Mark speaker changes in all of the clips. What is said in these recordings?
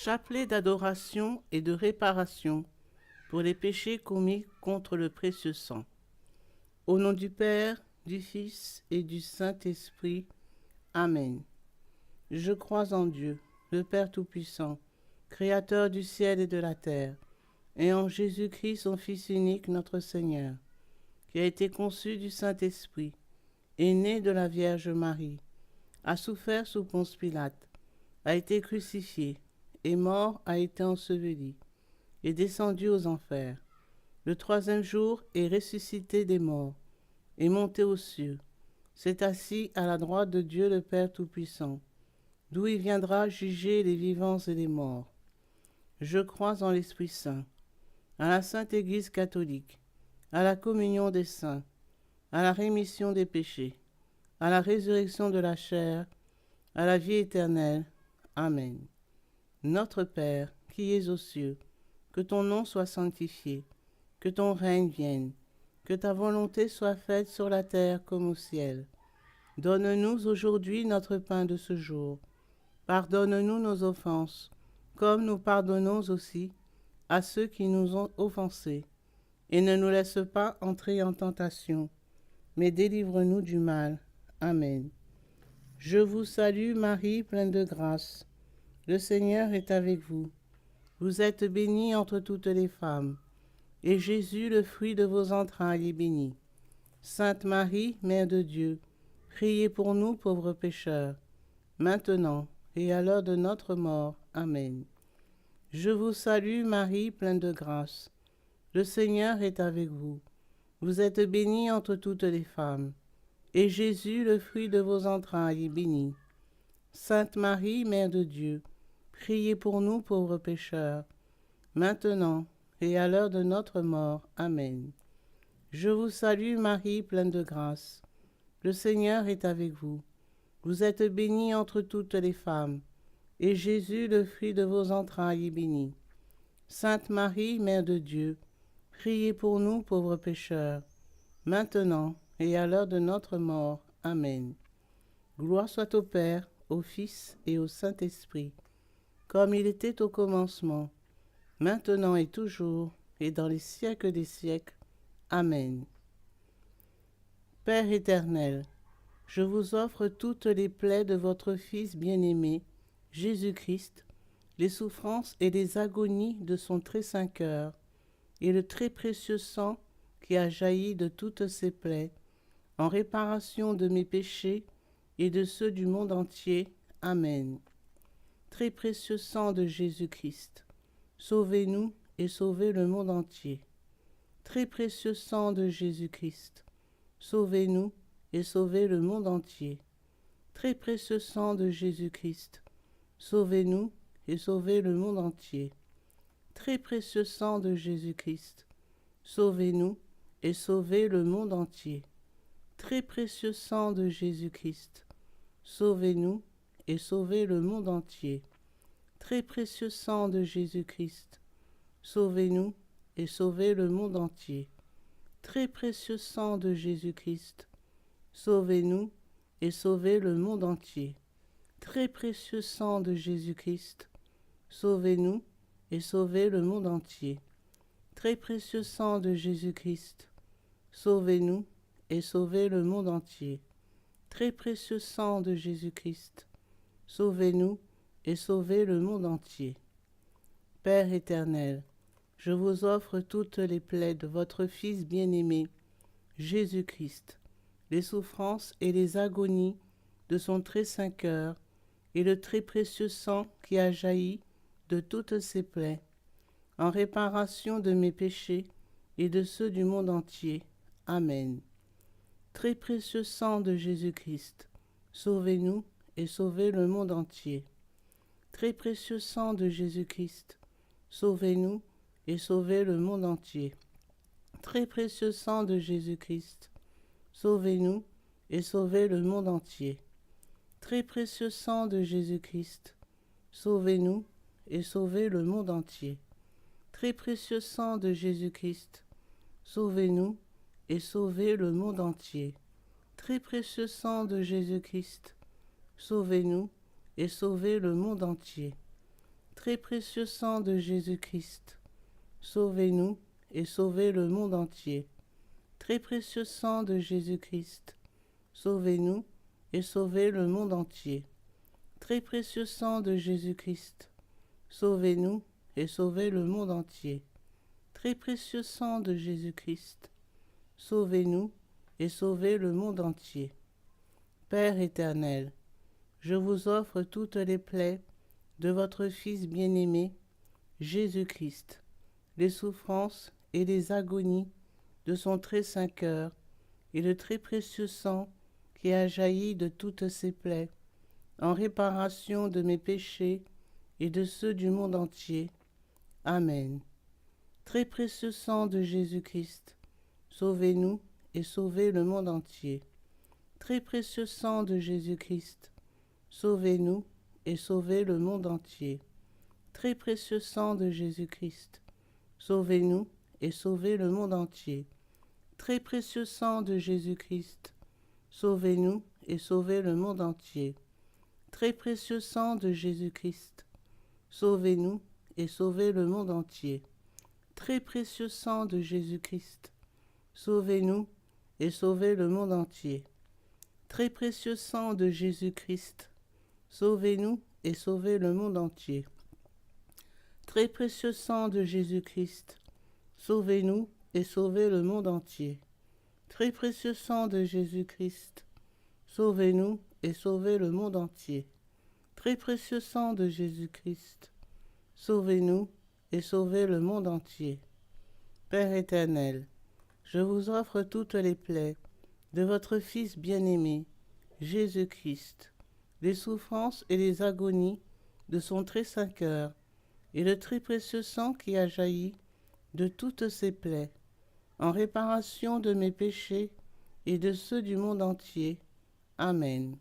Speaker 1: chapelet d'adoration et de réparation pour les péchés commis contre le précieux sang. Au nom du Père, du Fils et du Saint-Esprit. Amen. Je crois en Dieu, le Père Tout-Puissant, Créateur du ciel et de la terre, et en Jésus-Christ, son Fils unique, notre Seigneur, qui a été conçu du Saint-Esprit, est né de la Vierge Marie, a souffert sous Ponce Pilate, a été crucifié, est mort, a été enseveli, est descendu aux enfers. Le troisième jour est ressuscité des morts, est monté aux cieux, s'est assis à la droite de Dieu le Père Tout-Puissant, d'où il viendra juger les vivants et les morts. Je crois en l'Esprit Saint, à la Sainte Église catholique, à la communion des saints, à la rémission des péchés, à la résurrection de la chair, à la vie éternelle. Amen. Notre Père, qui es aux cieux, que ton nom soit sanctifié, que ton règne vienne, que ta volonté soit faite sur la terre comme au ciel. Donne-nous aujourd'hui notre pain de ce jour. Pardonne-nous nos offenses, comme nous pardonnons aussi à ceux qui nous ont offensés. Et ne nous laisse pas entrer en tentation, mais délivre-nous du mal. Amen. Je vous salue Marie, pleine de grâce. Le Seigneur est avec vous. Vous êtes bénie entre toutes les femmes, et Jésus, le fruit de vos entrailles, est béni. Sainte Marie, Mère de Dieu, priez pour nous pauvres pécheurs, maintenant et à l'heure de notre mort. Amen. Je vous salue Marie, pleine de grâce. Le Seigneur est avec vous. Vous êtes bénie entre toutes les femmes, et Jésus, le fruit de vos entrailles, est béni. Sainte Marie, Mère de Dieu, priez pour nous pauvres pécheurs, maintenant et à l'heure de notre mort. Amen. Je vous salue Marie, pleine de grâce. Le Seigneur est avec vous. Vous êtes bénie entre toutes les femmes, et Jésus, le fruit de vos entrailles, est béni. Sainte Marie, Mère de Dieu, priez pour nous pauvres pécheurs, maintenant et à l'heure de notre mort. Amen. Gloire soit au Père, au Fils et au Saint-Esprit, comme il était au commencement, maintenant et toujours, et dans les siècles des siècles. Amen. Père éternel, je vous offre toutes les plaies de votre Fils bien-aimé, Jésus-Christ, les souffrances et les agonies de son très saint cœur, et le très précieux sang qui a jailli de toutes ses plaies, en réparation de mes péchés et de ceux du monde entier. Amen. Très précieux sang de Jésus-Christ, sauvez-nous et sauvez le monde entier. Très précieux sang de Jésus-Christ, sauvez-nous et sauvez le monde entier. Très précieux sang de Jésus-Christ, sauvez-nous et sauvez le monde entier. Très précieux sang de Jésus-Christ, sauvez-nous et sauvez le monde entier. Très précieux sang de Jésus-Christ, sauvez-nous et sauvez le monde entier. Très précieux sang de Jésus-Christ, sauvez-nous et sauvez le monde entier. Très précieux sang de Jésus-Christ, sauvez-nous et sauvez le monde entier. Très précieux sang de Jésus-Christ, sauvez-nous et sauvez le monde entier. Très précieux sang de Jésus-Christ, sauvez-nous et sauvez le monde entier. Très précieux sang de Jésus-Christ, sauvez-nous et sauvez le monde entier. Père éternel, je vous offre toutes les plaies de votre Fils bien-aimé, Jésus-Christ, les souffrances et les agonies de son très saint cœur, et le très précieux sang qui a jailli de toutes ses plaies, en réparation de mes péchés et de ceux du monde entier. Amen. Très précieux sang de Jésus-Christ, sauvez-nous et sauvez le monde entier. Très précieux sang de Jésus-Christ, sauvez-nous et sauvez le monde entier. Très précieux sang de Jésus-Christ, sauvez-nous et sauvez le monde entier. Très précieux sang de Jésus-Christ, sauvez-nous et sauvez le monde entier. Très précieux sang de Jésus-Christ, sauvez-nous et sauvez le monde entier. Très précieux sang de Jésus-Christ, sauvez-nous et sauvez le monde entier. très précieux sang de Jésus-Christ, sauvez-nous et sauvez le monde entier. Très précieux sang de Jésus-Christ, sauvez-nous et sauvez le monde entier. Très précieux sang de Jésus-Christ, sauvez-nous et sauvez le monde entier. Très précieux sang de Jésus-Christ, sauvez-nous et sauvez le monde entier. Père éternel, je vous offre toutes les plaies de votre Fils bien-aimé, Jésus-Christ, les souffrances et les agonies de son très saint cœur et le très précieux sang qui a jailli de toutes ses plaies, en réparation de mes péchés et de ceux du monde entier. Amen. Très précieux sang de Jésus-Christ, sauvez-nous et sauvez le monde entier. Très précieux sang de Jésus-Christ, sauvez-nous et sauvez le monde entier. Très précieux sang de Jésus-Christ, sauvez-nous et sauvez le monde entier. Très précieux sang de Jésus-Christ, sauvez-nous et sauvez le monde entier. Très précieux sang de Jésus-Christ, sauvez-nous et sauvez le monde entier. Très précieux sang de Jésus-Christ, sauvez-nous et sauvez le monde entier. Très précieux sang de Jésus-Christ, sauvez-nous et sauvez le monde entier. Très précieux sang de Jésus-Christ, sauvez-nous et sauvez le monde entier. Très précieux sang de Jésus-Christ, sauvez-nous et sauvez le monde entier. Très précieux sang de Jésus-Christ, sauvez-nous et sauvez le monde entier. Père éternel, je vous offre toutes les plaies de votre Fils bien-aimé, Jésus-Christ, les souffrances et les agonies de son très saint cœur, et le très précieux sang qui a jailli de toutes ses plaies, en réparation de mes péchés et de ceux du monde entier. Amen.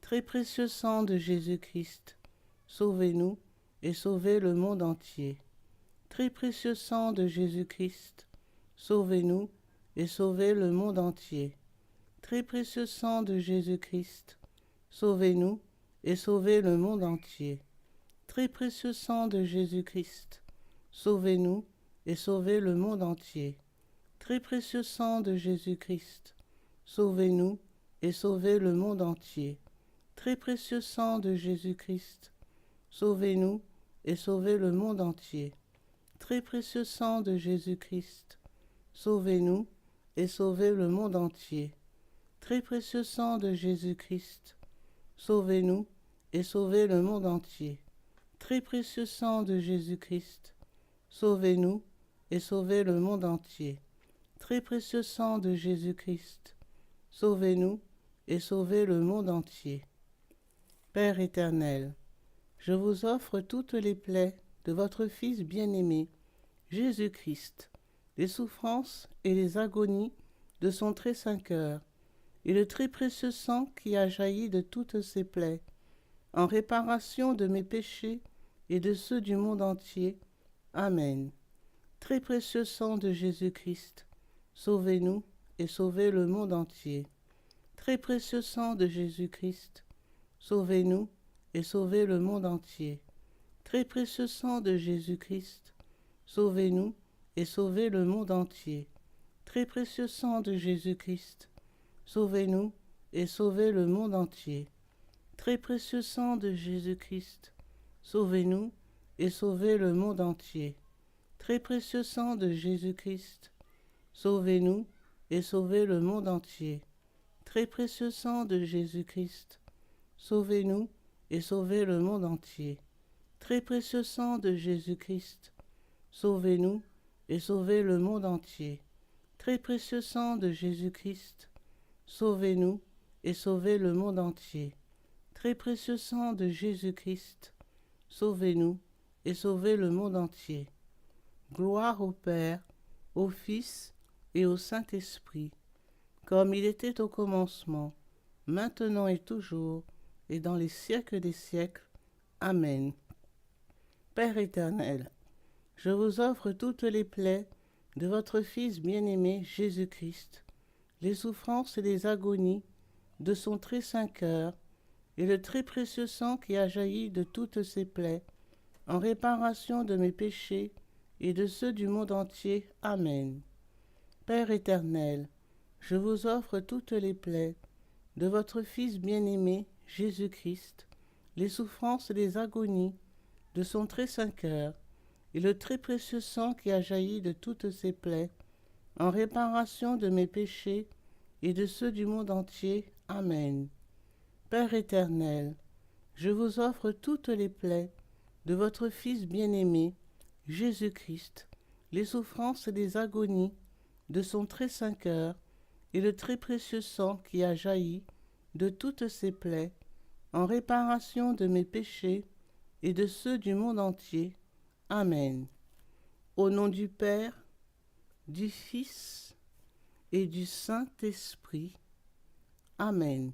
Speaker 1: Très précieux sang de Jésus-Christ, sauvez-nous et sauvez le monde entier. Très précieux sang de Jésus-Christ, sauvez-nous et sauvez le monde entier. Très précieux sang de Jésus-Christ, sauvez-nous et sauvez le monde entier. Très précieux sang de Jésus-Christ, sauvez-nous et sauvez le monde entier. Très précieux sang de Jésus-Christ, sauvez-nous et sauvez le monde entier. Très précieux sang de Jésus-Christ, sauvez-nous et sauvez le monde entier. Très précieux sang de Jésus-Christ, sauvez-nous et sauvez le monde entier. Très précieux sang de Jésus-Christ, sauvez-nous et sauvez le monde entier. Très précieux sang de Jésus-Christ, sauvez-nous et sauvez le monde entier. Très précieux sang de Jésus-Christ, sauvez-nous et sauvez le monde entier. Père éternel, je vous offre toutes les plaies de votre Fils bien-aimé, Jésus-Christ, les souffrances et les agonies de son très saint cœur, et le très précieux sang qui a jailli de toutes ses plaies, en réparation de mes péchés et de ceux du monde entier. Amen. Très précieux sang de Jésus-Christ, sauvez-nous et sauvez le monde entier. Très précieux sang de Jésus-Christ, sauvez-nous et sauvez le monde entier. Très précieux sang de Jésus-Christ, sauvez-nous et sauvez le monde entier. Très précieux sang de Jésus-Christ, sauvez-nous et sauvez le monde entier. Très précieux sang de Jésus-Christ, sauvez-nous et sauvez le monde entier. Très précieux sang de Jésus-Christ, sauvez-nous et sauvez le monde entier. Très précieux sang de Jésus-Christ, sauvez-nous et sauvez le monde entier. Très précieux sang de Jésus-Christ, sauvez-nous et sauvez le monde entier. Très précieux sang de Jésus-Christ, sauvez-nous et sauvez le monde entier. Très précieux sang de Jésus-Christ, sauvez-nous et sauvez le monde entier. Gloire au Père, au Fils et au Saint-Esprit, comme il était au commencement, maintenant et toujours, et dans les siècles des siècles. Amen. Père éternel, je vous offre toutes les plaies de votre Fils bien-aimé Jésus-Christ, les souffrances et les agonies de son très saint cœur, et le très précieux sang qui a jailli de toutes ses plaies, en réparation de mes péchés et de ceux du monde entier. Amen. Père éternel, je vous offre toutes les plaies de votre Fils bien-aimé, Jésus-Christ, les souffrances et les agonies de son très saint cœur, et le très précieux sang qui a jailli de toutes ses plaies, en réparation de mes péchés et de ceux du monde entier. Amen. Père éternel, je vous offre toutes les plaies de votre Fils bien-aimé, Jésus-Christ, les souffrances et les agonies de son très saint cœur, et le très précieux sang qui a jailli de toutes ses plaies, en réparation de mes péchés et de ceux du monde entier. Amen. Au nom du Père, du Fils et du Saint-Esprit. Amen.